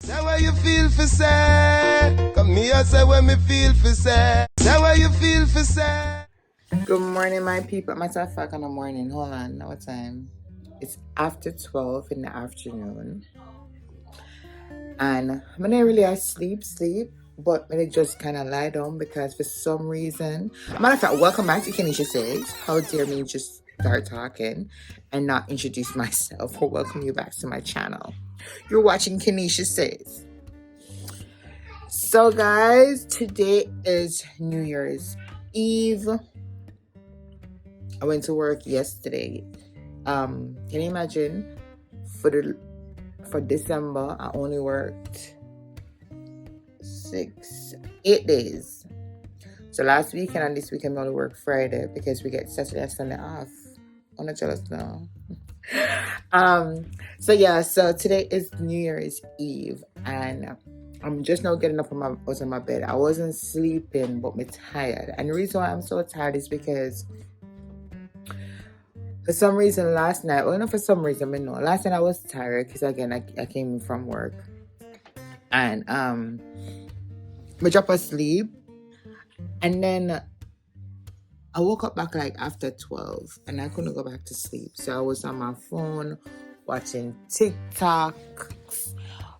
That what you feel for say. Come here, say when me feel for say. That what you feel for say. Good morning, my people. Myself back in the morning. Hold on, now what time? It's after 12 in the afternoon. And I'm not really sleep, but I just kind of lie down because for some reason, matter of fact, welcome back to Keneishasays. How dare me just start talking and not introduce myself or welcome you back to my channel. You're watching Keneishasays. So guys, today is New Year's Eve. I went to work yesterday. Can you imagine? For December, I only worked 8 days. So last weekend and this weekend I only work Friday because we get Saturday and Sunday off. I'm not jealous now. So today is New Year's Eve and I'm just now getting up out of my bed. I wasn't sleeping, but I'm tired. And the reason why I'm so tired is because for some reason last night, last night I was tired because again I came in from work and I dropped asleep and then I woke up back like after 12 and I couldn't go back to sleep. So I was on my phone watching TikTok,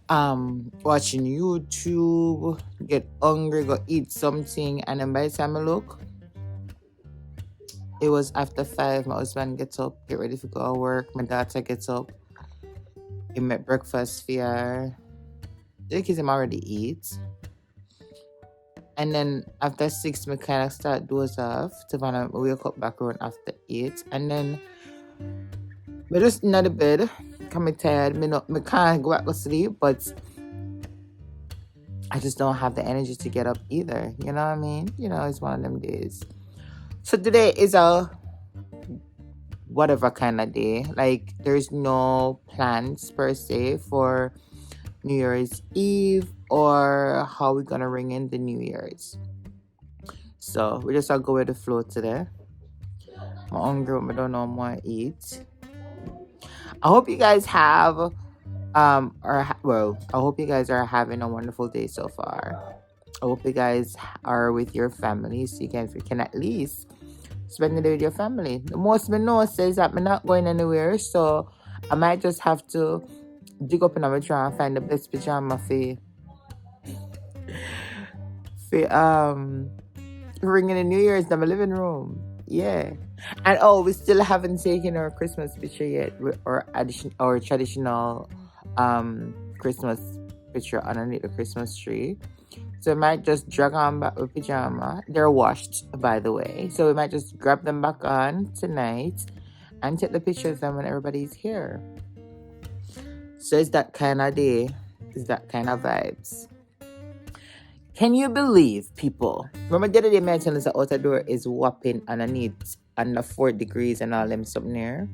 watching YouTube, get hungry, go eat something, and then by the time I look, it was after 5. My husband gets up, get ready to go to work. My daughter gets up. He made breakfast for her. The kids him already eat. And then after 6, I kind of start doze off. To wake up back around after 8. And then I just in the bed. I'm tired. I can't go back to sleep, but I just don't have the energy to get up either. You know what I mean? It's one of them days. So today is a whatever kind of day. Like, there's no plans per se for New Year's Eve or how we're gonna ring in the New Year's. So we just go with the flow today. I'm hungry, but I don't know what to eat. I hope you guys have I hope you guys are having a wonderful day so far. I hope you guys are with your family so you can at least spend the day with your family. The most me know says that I'm not going anywhere, so I might just have to dig up in my drawer and find the best pajama for ringing the New Year's in my living room. Yeah. And we still haven't taken our Christmas picture yet, or traditional Christmas picture underneath the Christmas tree. So we might just drag on back with pajama. They're washed, by the way. So we might just grab them back on tonight and take the pictures of them when everybody's here. So it's that kind of day. It's that kind of vibes. Can you believe, people? Remember the other day I told us the outer door is whopping underneath under 4 degrees and all them something there.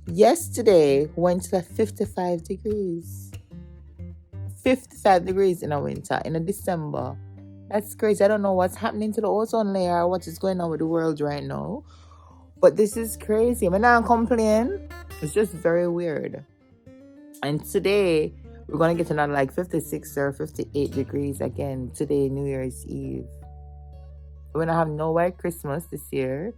Yesterday went to 55 degrees. 55 degrees in a winter, in a December. That's crazy. I don't know what's happening to the ozone layer or what is going on with the world right now. But this is crazy. I'm not complaining. It's just very weird. And today, we're going to get another like 56 or 58 degrees again today, New Year's Eve. We're going to have no white Christmas this year.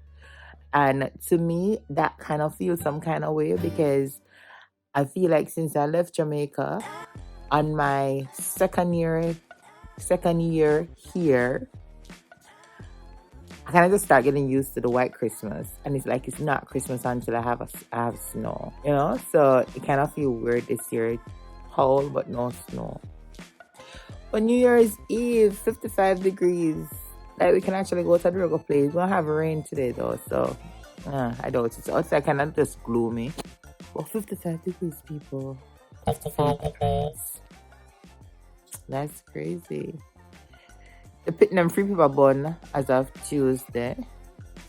And to me, that kind of feels some kind of way because I feel like since I left Jamaica on my second year here, I kind of just start getting used to the white Christmas. And it's like it's not Christmas until I have snow, So it kind of feels weird this year. Cold, but no snow. But New Year's Eve, 55 degrees. Like, we can actually go to the regular place. We're going to have rain today, though, so I doubt it. So outside kind of just gloomy. But 55 degrees, people. 55 degrees. That's crazy. They're putting them free people born as of Tuesday.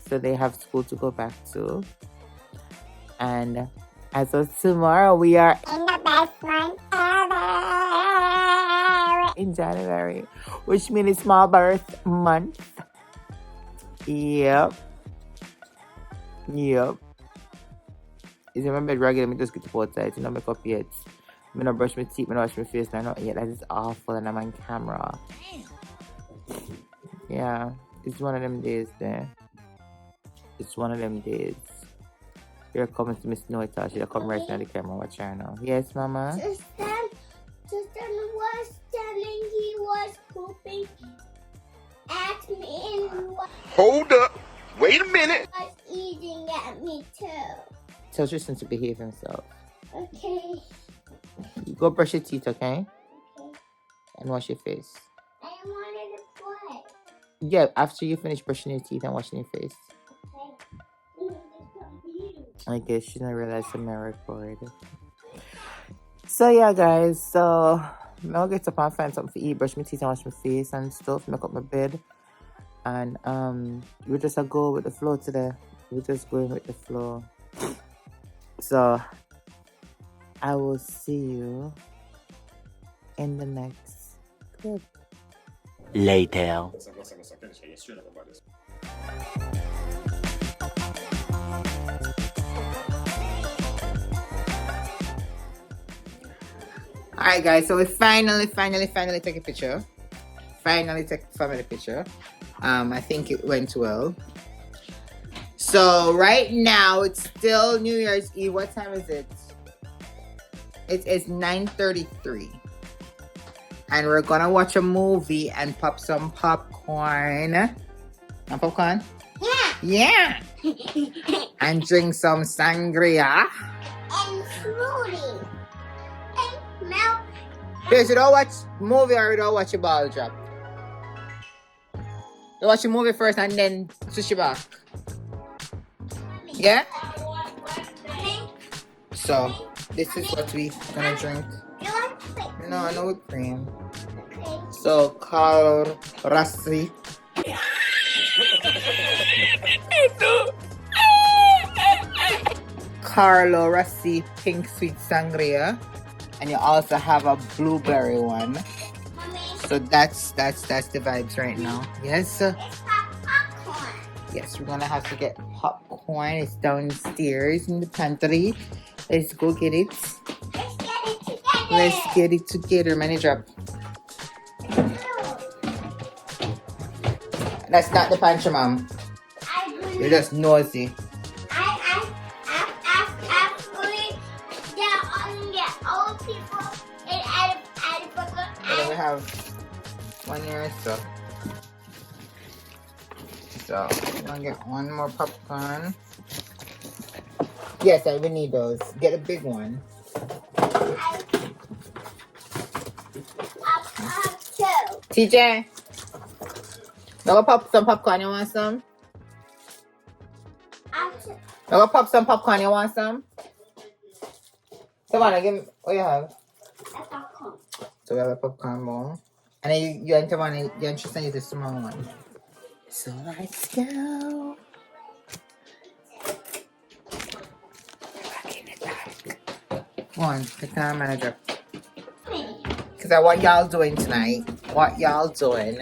So they have school to go back to. And as of tomorrow, we are in the best month ever in January, which means it's my birth month. Yep. Is in my bed regular? Let me just get to outside. Make up yet. I'm gonna brush my teeth, I'm gonna wash my face, and I know yeah, that is awful, and I'm on camera. Yeah, it's one of them days there. It's one of them days. Here comes Miss Noita. She'll come right now the camera. Watch her now. Yes, Mama? Tristan was telling he was pooping at me and Hold up. Wait a minute. was eating at me too. Tell Tristan to behave himself. Okay. You go brush your teeth, okay? Okay. And wash your face. I wanted to play. Yeah, after you finish brushing your teeth and washing your face. I guess she didn't realize I'm not recording. So yeah, guys. So I'll get up and find something to eat, brush my teeth and wash my face and stuff, make up my bed. And we just go with the flow today. We're just going with the flow. So I will see you in the next clip. Later. Alright guys, so we finally take a picture. Finally take a family picture. I think it went well. So right now it's still New Year's Eve. What time is it? It is 9:33. And we're gonna watch a movie and pop some popcorn. And popcorn? Yeah. Yeah. And drink some sangria. And smoothie. And milk. Yes, you don't watch movie or you don't watch a ball drop. You watch a movie first and then switch it back. Yeah? So, this is what we gonna drink. You want to play? No, no whipped cream. Okay. So, Carlo Rossi. Carlo Rossi Pink Sweet Sangria. And you also have a blueberry one. Mommy, So that's the vibes right now. Yes. it's popcorn. Yes, we're gonna have to get popcorn. It's downstairs in the pantry. Let's go get it. Let's get it together. Let's get it together. Money drop. That's not the pantry, Mom. You're just nosy. And then we have one here, so we're gonna get one more popcorn. Yes, we need those. Get a big one. TJ, go pop some popcorn. You want some? Go pop some popcorn. You want some? Come on, give me. What you have? So we have a popcorn bowl. And then you enter one, you're interested in the small one. So let's go. Come on, the time manager. Because what y'all doing tonight? What y'all doing?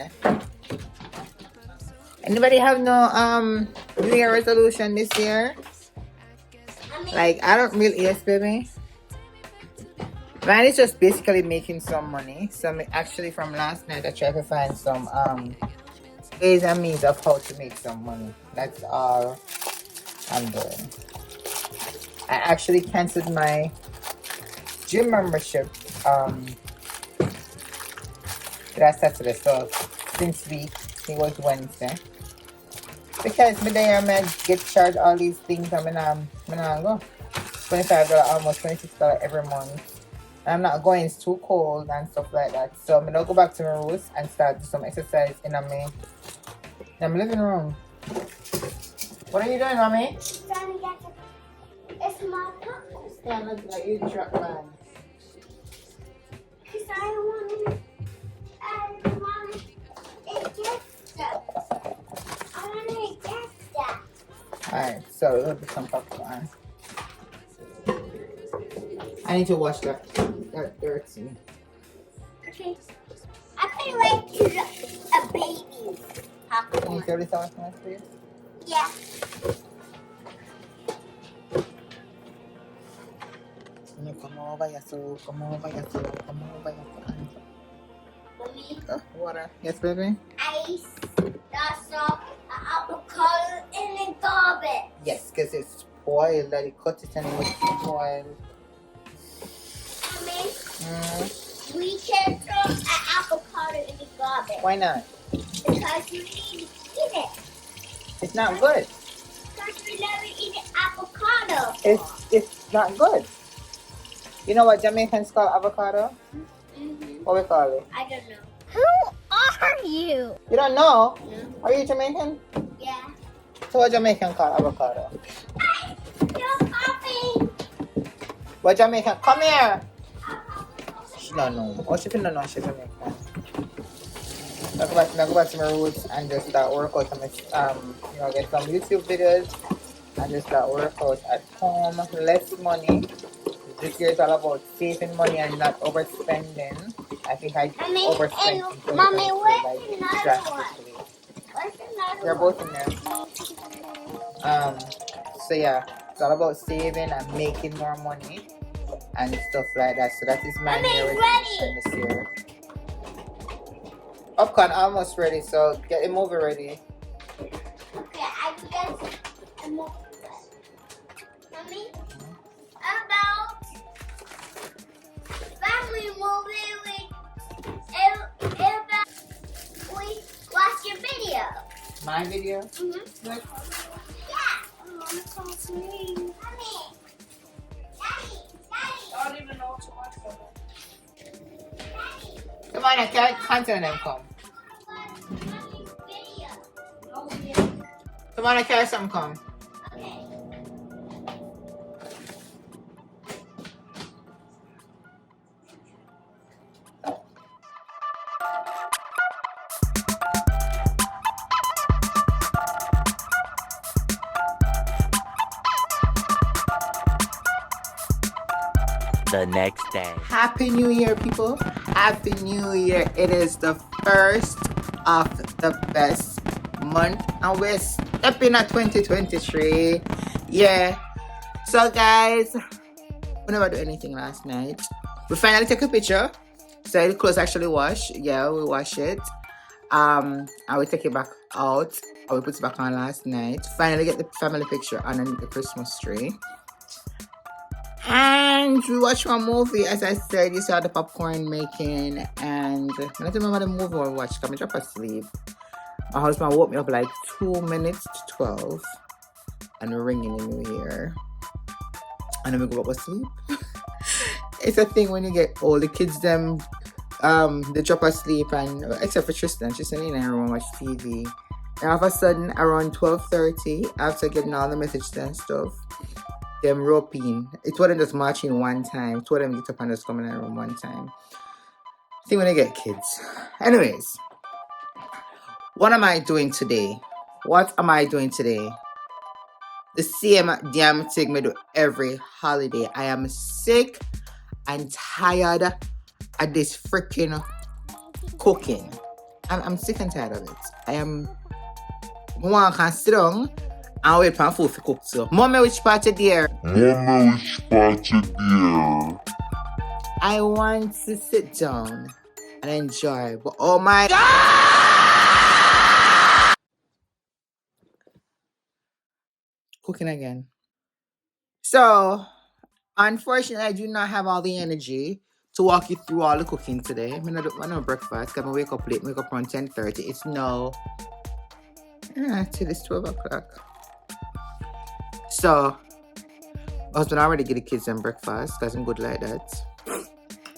Anybody have no New Year resolution this year? Like, I don't really, yes baby? Mine is just basically making some money. So actually from last night I tried to find some ways and means of how to make some money. That's all I'm doing. I actually canceled my gym membership last Saturday. So since week it was Wednesday. Because me there I get charged all these things and I go. $25 almost $26 every month. I'm not going, it's too cold and stuff like that. So I'm gonna go back to my roots and start do some exercise in my living room. What are you doing, Mommy? Trying to get a small popcorn. Yeah, look like you drop man. Because I want to get stuff. I want to get stuff. Alright, so we'll do some popcorn. I need to wash that dirty. Okay. I feel like a baby Can popcorn. you throw this on my please? Yeah. Come on. over here, so come over here, so come over here. Mommy, Oh, water. Yes, baby? ice. That's not an avocado in the garbage. Yes, because it's spoiled. Let it cut it and it was spoiled. Mommy, we can throw an avocado in the garbage. Why not? Because you need to eat it. It's not good. Because we never eat an avocado. It's not good. You know what Jamaicans call avocado? What we call it? I don't know. Who are you? You don't know? No. Are you Jamaican? Yeah. So what Jamaican call avocado? You're coughing. What Jamaican? Come here. She don't know. Oh, she don't know she's Jamaican. I go back to my roots and just start workout and get some YouTube videos and just start workout at home. Less money. This year is all about saving money and not overspending. I think I overspent. Mommy, where's another one? Where's another They're one? both in there. So yeah, it's all about saving and making more money and stuff like that. So that is my Mommy, new it's resolution this year. Popcorn almost ready, so get the movie ready. Okay, I guess I'm more. Mommy, about family movie with we watch your video. My video? Yeah. Mommy. Daddy. I don't even know what to watch for them. Come on, I can't content them come. Mommy's video. Oh, yeah. Come on, I carry some come. Okay. The next day. Happy New Year, people. Happy New Year. It is the first of the best month and we're stepping at 2023. Yeah. So guys, we never do anything last night. We finally took a picture. So the clothes actually wash. Yeah, we wash it. And we take it back out. And we put it back on last night. Finally get the family picture underneath the Christmas tree. And we watched one movie. As I said, you saw the popcorn making. And I don't remember the movie we watched. I dropped asleep. My husband woke me up like 2 minutes to 12. And we're ringing in New Year. And then we go up asleep. It's a thing when you get old. The kids, them, they drop asleep. And except for Tristan in her room watch TV. And all of a sudden, around 12:30, after getting all the messages and stuff, them roping. It wasn't just marching one time. It wasn't get up and just come in the room one time. See when they get kids. Anyways, what am I doing today? What am I doing today? The same damn thing me do every holiday. I am sick and tired of this freaking cooking. I'm sick and tired of it. I want to sit down and wait for food to cook. So, Mommy, which part you there? I want to sit down and enjoy. But oh my God! Cooking again. So, unfortunately, I do not have all the energy to walk you through all the cooking today. I'm not doing breakfast because I wake up late. I wake up around 10:30. It's now till it's 12 o'clock. So, my husband already get the kids some breakfast because I'm good like that.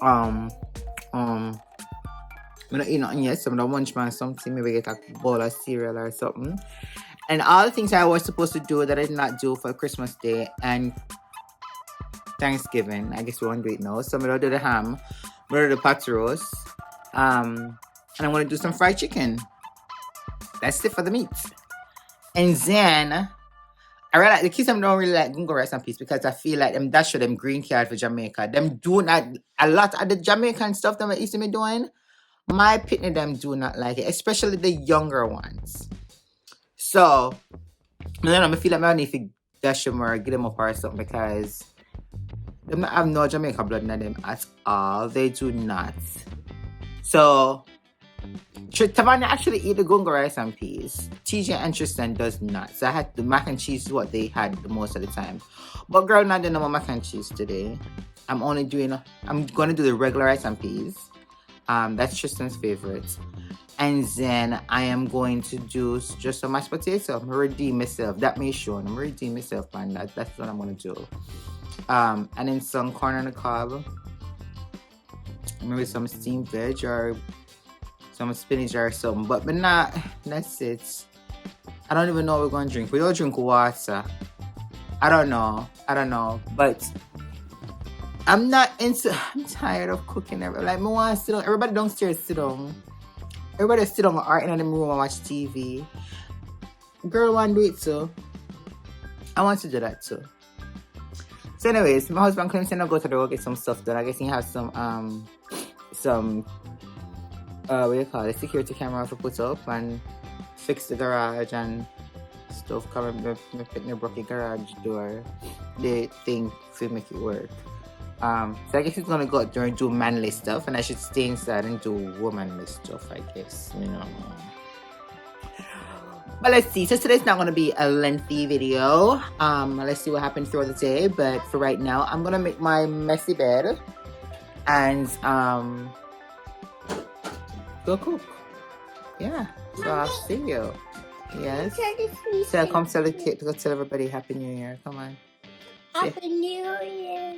I'm not eating nothing yet, so I'm gonna munch on something, maybe get a bowl of cereal or something. And all the things I was supposed to do that I did not do for Christmas Day and Thanksgiving, I guess we won't do it now. So I'm gonna do the ham, I'm gonna do the pot roast, and I'm gonna do some fried chicken. That's it for the meat. And then I really like the kids. Don't really like gungo rice and peas because I feel like them that show them green card for Jamaica. Them do not a lot of the Jamaican stuff that I used to be doing. My pitney them do not like it, especially the younger ones. So I don't know. I feel like I need to dash them or get them up or something because Them not have no Jamaica blood in them at all. They do not. So, Tavania actually eat the gunga rice and peas. TJ and Tristan does not. So I had the mac and cheese is what they had the most of the time. But girl, not doing no more mac and cheese today. I'm gonna do the regular rice and peas. That's Tristan's favorite. And then I am going to do just some mashed potato. I'm gonna redeem myself. That may show. I'm gonna redeem myself, man. That's what I'm gonna do. And then some corn on the cob. Maybe some steamed veg or some spinach or something. But not, that's it. I don't even know what we're going to drink. We don't drink water. I don't know. But I'm tired of cooking. Like, I want to sit down. Everybody downstairs sit down. Everybody sit down or in the room and watch TV. Girl want to do it too. I want to do that too. So anyways, my husband claims to go to the work get some stuff done. I guess he has some what do you call it, security camera to put up and fix the garage and stuff. Come and pick the broken garage door, the thing to make it work. So I guess he's gonna go out there and do manly stuff, and I should stay inside and do womanly stuff, I guess, you know. But let's see. So today's not gonna be a lengthy video. Let's see what happens throughout the day. But for right now, I'm gonna make my messy bed and go cook. Yeah. So I'll see you. Yes. So come tell the kid to tell everybody Happy New Year. Come on. Happy New Year.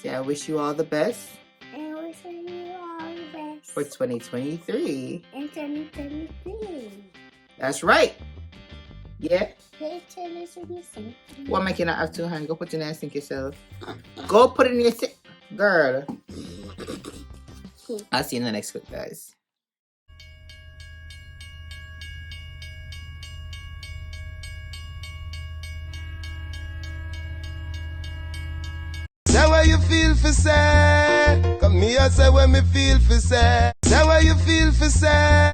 See, I wish you all the best. And wish you all the best. For 2023. And 2023. That's right. Yeah. Pay attention to something. Why am I cannot have two hands? Go put it in your sink yourself. Go put it in your sink. Girl. I'll see you in the next clip, guys. Say what you feel for say. Come here, say what me feel for say. Say what you feel for say.